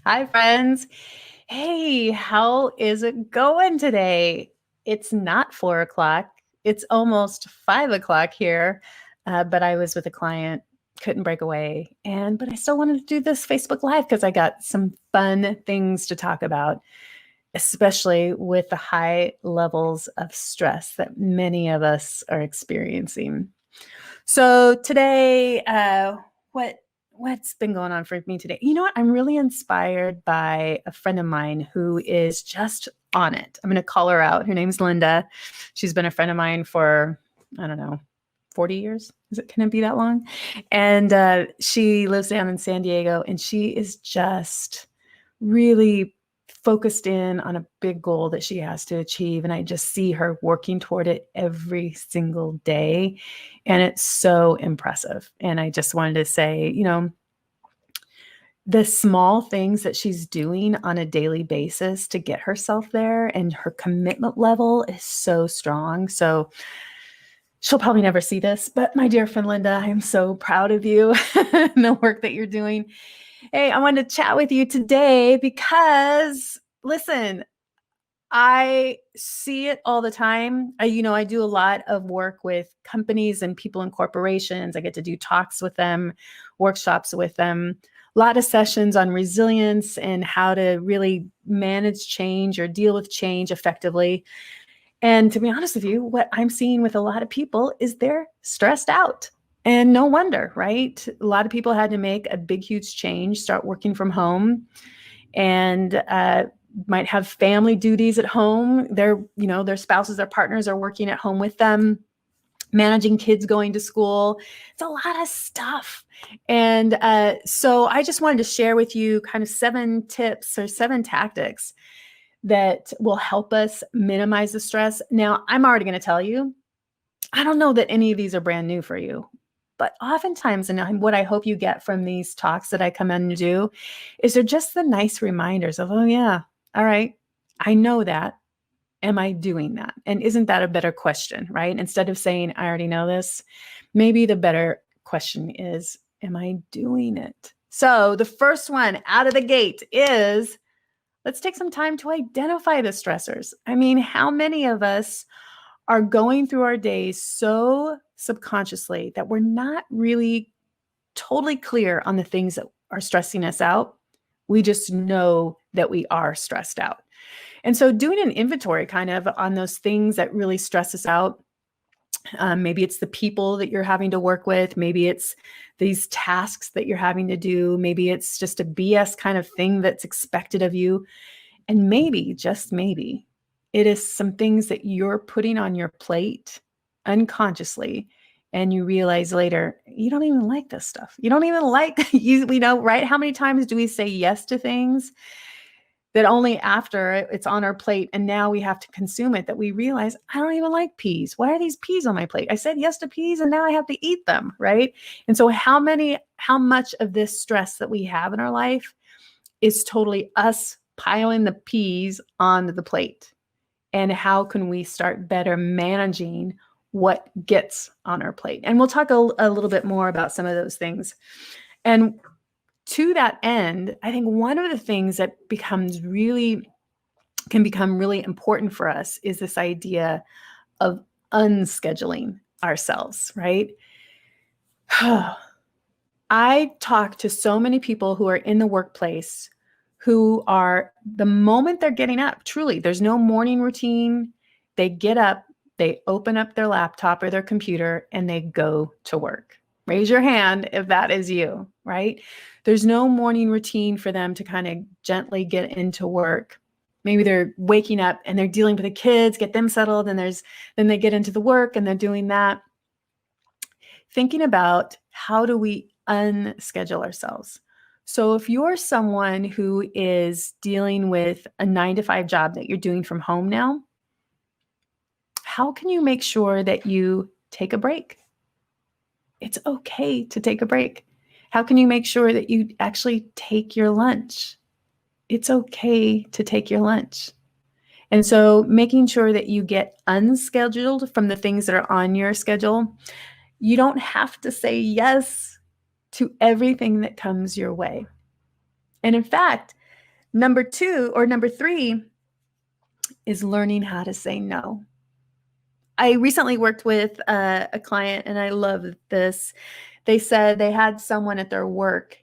Hi, friends. Hey, how is it going today? It's not 4 o'clock. It's almost 5 o'clock here. But I was with a client, couldn't break away. But I still wanted to do this Facebook Live because I got some fun things to talk about, especially with the high levels of stress that many of us are experiencing. So today, what's been going on for me today? You know what? I'm really inspired by a friend of mine who is just on it. I'm going to call her out. Her name's Linda. She's been a friend of mine for, I don't know, 40 years. Can it be that long? And she lives down in San Diego, and she is just really focused in on a big goal that she has to achieve. And I just see her working toward it every single day. And it's so impressive. And I just wanted to say, the small things that she's doing on a daily basis to get herself there, and her commitment level is so strong. So she'll probably never see this, but my dear friend Linda, I am so proud of you and the work that you're doing. Hey, I wanted to chat with you today because, listen, I see it all the time. I do a lot of work with companies and people in corporations. I get to do talks with them, workshops with them, a lot of sessions on resilience and how to really manage change or deal with change effectively. And to be honest with you, what I'm seeing with a lot of people is they're stressed out. And no wonder, right? A lot of people had to make a big, huge change, start working from home, and might have family duties at home. Their spouses, their partners are working at home with them, managing kids going to school. It's a lot of stuff. And so I just wanted to share with you kind of 7 tips or 7 tactics that will help us minimize the stress. Now, I'm already going to tell you, I don't know that any of these are brand new for you, but oftentimes, and what I hope you get from these talks that I come in to do, is they're just the nice reminders of, oh yeah, all right, I know that. Am I doing that? And isn't that a better question, right? Instead of saying, I already know this, maybe the better question is, am I doing it? So the first one out of the gate is, let's take some time to identify the stressors. I mean, how many of us are going through our days so subconsciously that we're not really totally clear on the things that are stressing us out? We just know that we are stressed out. And so doing an inventory kind of on those things that really stress us out, maybe it's the people that you're having to work with. Maybe it's these tasks that you're having to do. Maybe it's just a BS kind of thing that's expected of you. And maybe, just maybe, it is some things that you're putting on your plate unconsciously. And you realize later, you don't even like this stuff. You don't even like, right? How many times do we say yes to things that only after it's on our plate and now we have to consume it that we realize, I don't even like peas. Why are these peas on my plate? I said yes to peas and now I have to eat them, right? And so how much of this stress that we have in our life is totally us piling the peas onto the plate? And how can we start better managing what gets on our plate? And we'll talk a little bit more about some of those things. And to that end, I think one of the things that can become really important for us is this idea of unscheduling ourselves, right? I talk to so many people who are in the workplace who are, the moment they're getting up, truly, there's no morning routine. They get up, they open up their laptop or their computer, and they go to work. Raise your hand if that is you, right? There's no morning routine for them to kind of gently get into work. Maybe they're waking up and they're dealing with the kids, get them settled, and then they get into the work and they're doing that. Thinking about, how do we unschedule ourselves? So if you're someone who is dealing with a 9-to-5 job that you're doing from home now, how can you make sure that you take a break? It's okay to take a break. How can you make sure that you actually take your lunch? It's okay to take your lunch. And so making sure that you get unscheduled from the things that are on your schedule. You don't have to say yes to everything that comes your way. And in fact, Number three is learning how to say no. I recently worked with a client, and I love this. They said they had someone at their work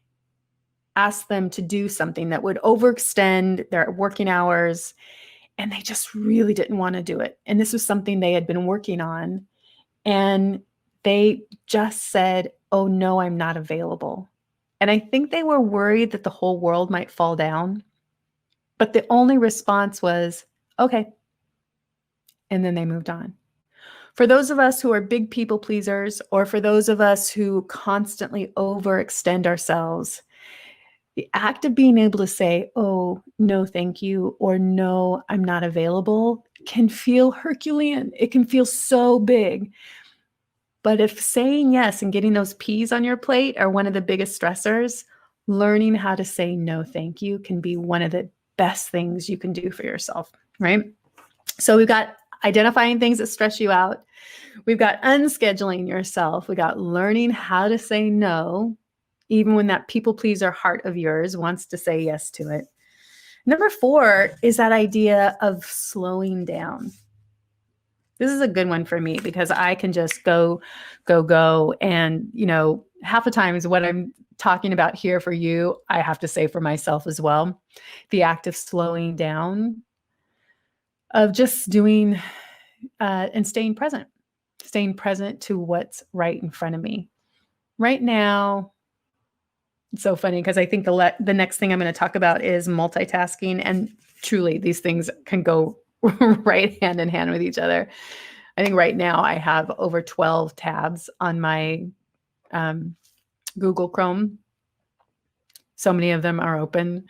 ask them to do something that would overextend their working hours, and they just really didn't want to do it. And this was something they had been working on, and they just said, "Oh no, I'm not available." And I think they were worried that the whole world might fall down, but the only response was, "Okay." And then they moved on. For those of us who are big people pleasers, or for those of us who constantly overextend ourselves, the act of being able to say, "Oh, no, thank you," or "No, I'm not available," can feel Herculean. It can feel so big. But if saying yes and getting those peas on your plate are one of the biggest stressors, learning how to say no, thank you can be one of the best things you can do for yourself, right? So we've got identifying things that stress you out. We've got unscheduling yourself. We got learning how to say no, even when that people pleaser heart of yours wants to say yes to it. Number 4 is that idea of slowing down. This is a good one for me because I can just go. And, half the times what I'm talking about here for you, I have to say for myself as well. The act of slowing down, of just doing and staying present to what's right in front of me. Right now, it's so funny because I think the next thing I'm going to talk about is multitasking. And truly, these things can go right hand in hand with each other. I think right now I have over 12 tabs on my Google Chrome. So many of them are open.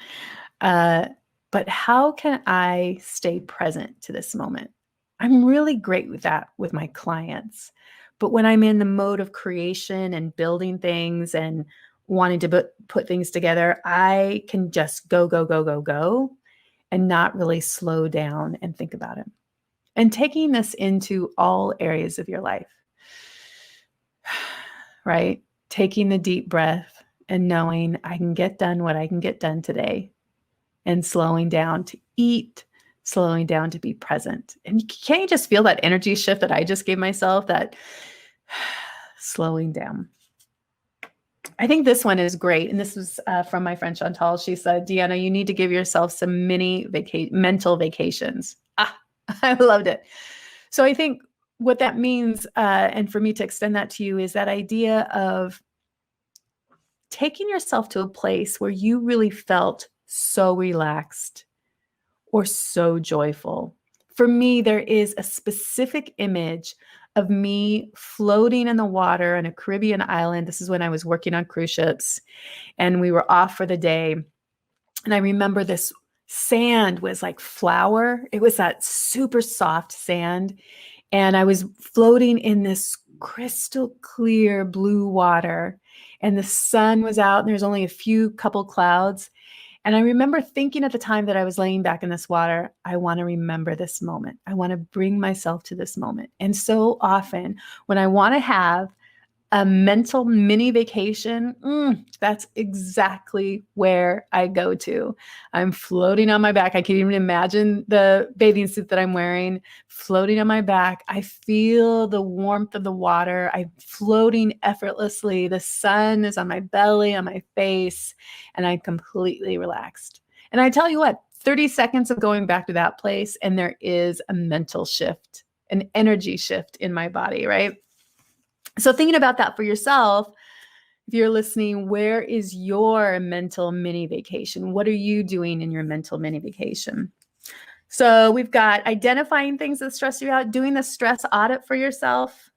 But how can I stay present to this moment? I'm really great with that with my clients. But when I'm in the mode of creation and building things and wanting to put things together, I can just go, and not really slow down and think about it. And taking this into all areas of your life, right? Taking the deep breath and knowing I can get done what I can get done today, and slowing down to eat, slowing down to be present. And can't you just feel that energy shift that I just gave myself, that slowing down? I think this one is great. And this was from my friend Chantal. She said, "Deanna, you need to give yourself some mini mental vacations." I loved it. So I think what that means, and for me to extend that to you, is that idea of taking yourself to a place where you really felt so relaxed or so joyful. For me, there is a specific image of me floating in the water on a Caribbean island. This is when I was working on cruise ships and we were off for the day. And I remember this sand was like flour. It was that super soft sand. And I was floating in this crystal clear blue water, and the sun was out and there's only a few couple clouds. And I remember thinking at the time that I was laying back in this water, I want to remember this moment. I want to bring myself to this moment. And so often when I want to have a mental mini vacation, that's exactly where I go to. I'm floating on my back. I can even imagine the bathing suit that I'm wearing, floating on my back. I feel the warmth of the water. I'm floating effortlessly. The sun is on my belly, on my face, and I'm completely relaxed. And I tell you what, 30 seconds of going back to that place, and there is a mental shift, an energy shift in my body, right? So thinking about that for yourself, if you're listening, where is your mental mini vacation? What are you doing in your mental mini vacation? So we've got identifying things that stress you out, doing the stress audit for yourself,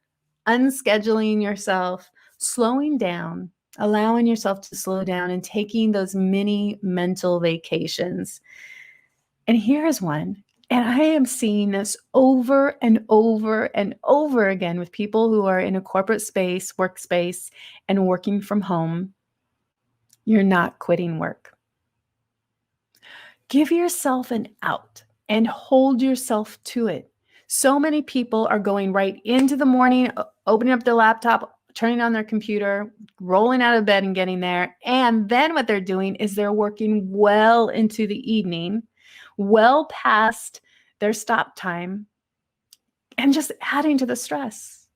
unscheduling yourself, slowing down, allowing yourself to slow down, and taking those mini mental vacations. And here's one. And I am seeing this over and over and over again with people who are in a corporate space, workspace, and working from home. You're not quitting work. Give yourself an out and hold yourself to it. So many people are going right into the morning, opening up their laptop, turning on their computer, rolling out of bed and getting there. And then what they're doing is they're working well into the evening, well past their stop time, and just adding to the stress,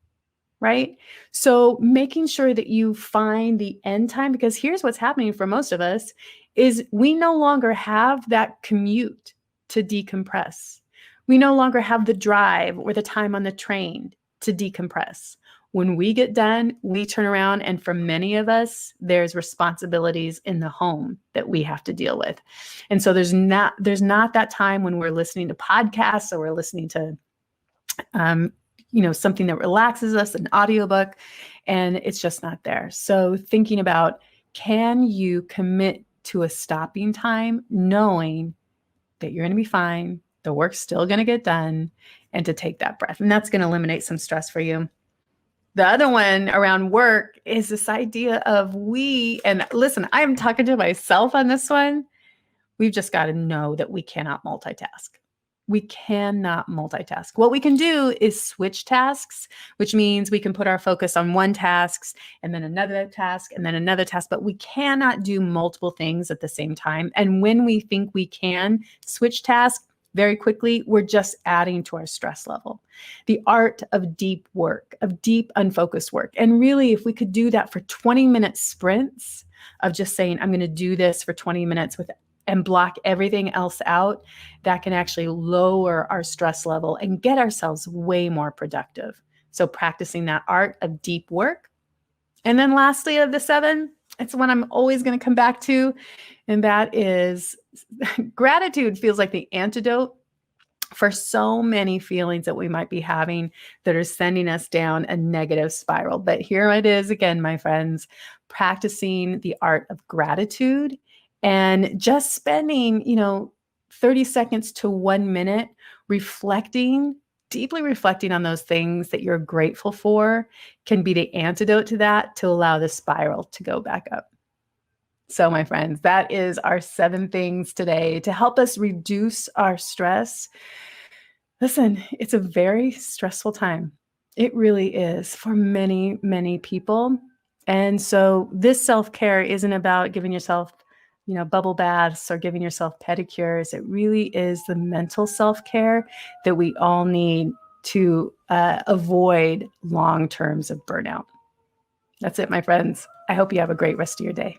right? So making sure that you find the end time, because here's what's happening for most of us is we no longer have that commute to decompress. We no longer have the drive or the time on the train to decompress. When we get done, we turn around, and for many of us, there's responsibilities in the home that we have to deal with. And so there's not that time when we're listening to podcasts or we're listening to something that relaxes us, an audiobook, and it's just not there. So thinking about, can you commit to a stopping time, knowing that you're going to be fine, the work's still going to get done, and to take that breath. And that's going to eliminate some stress for you. The other one around work is this idea of and listen, I'm talking to myself on this one. We've just got to know that we cannot multitask. We cannot multitask. What we can do is switch tasks, which means we can put our focus on one task and then another task and then another task, but we cannot do multiple things at the same time. And when we think we can switch tasks very quickly, we're just adding to our stress level. The art of deep work, of deep unfocused work. And really, if we could do that for 20-minute sprints of just saying, I'm going to do this for 20 minutes and block everything else out, that can actually lower our stress level and get ourselves way more productive. So practicing that art of deep work. And then lastly of the 7, it's one I'm always going to come back to, and that is gratitude feels like the antidote for so many feelings that we might be having that are sending us down a negative spiral. But here it is again, my friends, practicing the art of gratitude and just spending, 30 seconds to 1 minute deeply reflecting on those things that you're grateful for can be the antidote to that, to allow the spiral to go back up. So my friends, that is our 7 things today to help us reduce our stress. Listen, it's a very stressful time. It really is for many, many people. And so this self-care isn't about giving yourself, bubble baths or giving yourself pedicures. It really is the mental self-care that we all need to avoid long terms of burnout. That's it, my friends. I hope you have a great rest of your day.